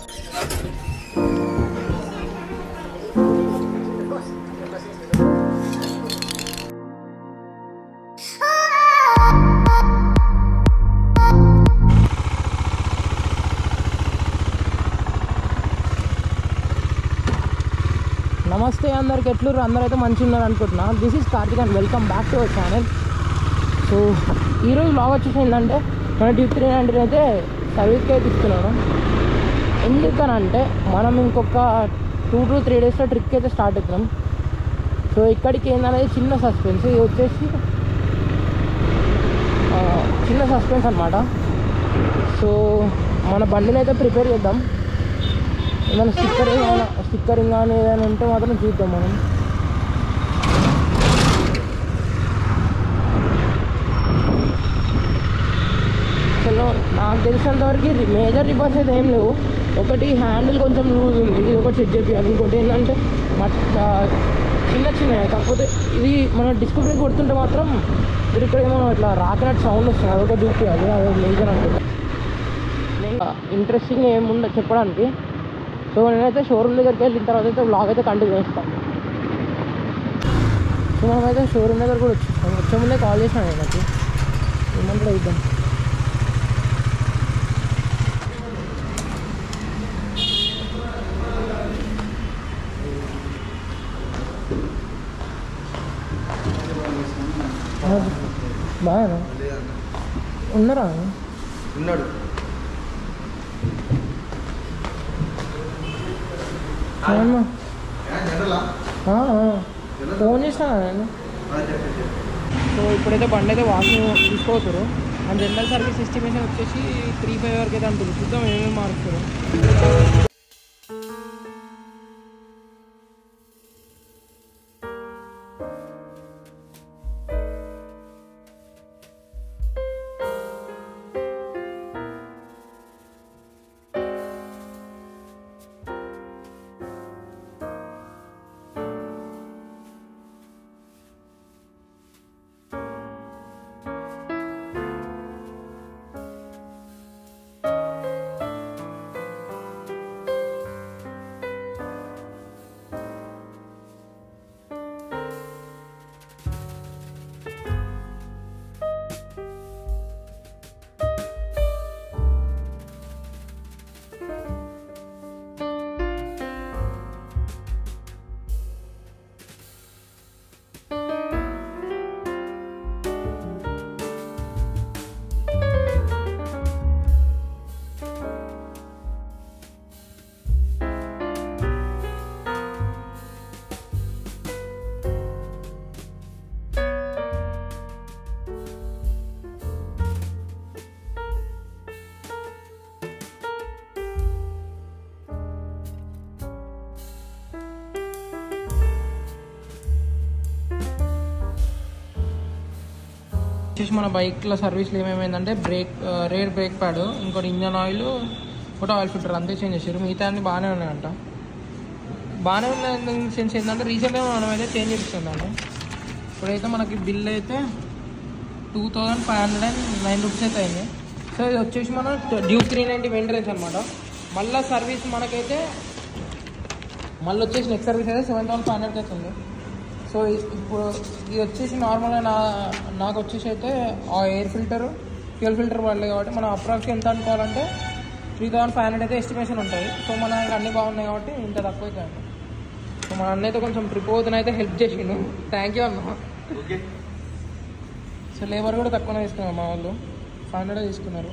నమస్తే అందరికి, ఎట్లూరు అందరైతే మంచిగా ఉన్నారు అనుకుంటున్నా. This is Karthik and welcome back to our channel. So ఈరోజు బ్లాగ్ వచ్చేసి ఏంటంటే మన డ్యూక్ 390 అయితే సర్వీస్కి అయితే ఇస్తున్నాను. ఎందుకనంటే మనం ఇంకొక 2 to 3 డేస్లో ట్రిప్కి అయితే స్టార్ట్ అవుతున్నాం. సో ఇక్కడికి ఏంటనేది చిన్న సస్పెన్స్, ఇది వచ్చేసి చిన్న సస్పెన్స్ అనమాట. సో మన బండిని అయితే ప్రిపేర్ చేద్దాం. ఏమైనా స్టిక్కరింగ్ కానీ ఏదైనా ఉంటే మాత్రం చూద్దాం మనం. అసలు నాకు తెలిసినంతవరకు మేజర్ రిపేర్స్ అయితే ఏం లేవు. ఒకటి హ్యాండిల్ కొంచెం లూజ్ ఉంది, ఇది ఒకటి చెక్ చేయాలి. ఇంకోటి ఏంటంటే చిన్న కాకపోతే ఇది మన డిస్క్ బ్రేక్ కొడుతుంటే మాత్రం ఇక్కడ ఏమో ఇట్లా రాకినట్టు సౌండ్ వస్తుంది, అదొక చూపించాలి. అదే మేజర్ అనుకుంటా. ఇంట్రెస్టింగ్ ఏముండ చెప్పడానికి. సో నేనైతే షోరూమ్ దగ్గరికి వెళ్ళిన తర్వాత అయితే బ్లాగ్ అయితే కంటిన్యూ చేస్తాను. సో మనమైతే షోరూమ్ దగ్గర కూడా వచ్చేస్తాం. వచ్చే ముందే కాల్ చేసాను నేను, నాకు ఏమంటే ఇద్దాం. బాగా ఉన్నారా? ఉన్నాడు. ఫోన్ చేస్తాను నేను. సో ఇప్పుడైతే బండి అయితే వాషింగ్ తీసుకోవచ్చారు. అండ్ జనరల్ సర్వీస్ ఎస్టిమేషన్ వచ్చేసి 3-5 వరకు అయితే అంటుంది. చూద్దాం ఏమేమి మారుస్తారు. వచ్చేసి మన బైక్లో సర్వీస్లో ఏమేమైందంటే రేర్ బ్రేక్ ప్యాడ్, ఇంకోటి ఇంజన్ ఆయిల్, ఒకటి ఆయిల్ ఫిల్టర్ అంతే చేంజ్ చేశారు. మిగతా అన్ని బాగానే ఉన్నాయంట. బాగానే ఉన్న సెన్స్ ఏంటంటే రీసెంట్గా మనం అయితే చేంజ్ చేపిస్తుందండి. ఇప్పుడైతే మనకి బిల్ అయితే 2509 రూపీస్ అయితే అయింది. సో ఇది వచ్చేసి మన డ్యూక్ 390 మెయింటెనెన్స్ అనమాట. మళ్ళీ సర్వీస్ మనకైతే మళ్ళీ వచ్చేసి నెక్స్ట్ సర్వీస్ అయితే 7500 అవుతుంది. సో ఇప్పుడు ఇది వచ్చేసి నార్మల్గా నాకు వచ్చేసి అయితే ఆ ఎయిర్ ఫిల్టర్, ఫ్యూయల్ ఫిల్టర్ పడలేదు కాబట్టి మనం అప్రాక్స్ ఎంత అనుకోవాలంటే 3500 అయితే ఎస్టిమేషన్ ఉంటుంది. సో మనకి అన్నీ బాగున్నాయి కాబట్టి ఇంత తక్కువ అవుతుంది. సో మన అన్న అయితే కొంచెం ట్రిప్ అవుతున్న అయితే హెల్ప్ చేసిండు. థ్యాంక్ యూ అన్న. సో లేబర్ కూడా తక్కువనే తీసుకున్నారు, మా వాళ్ళు 500 తీసుకున్నారు.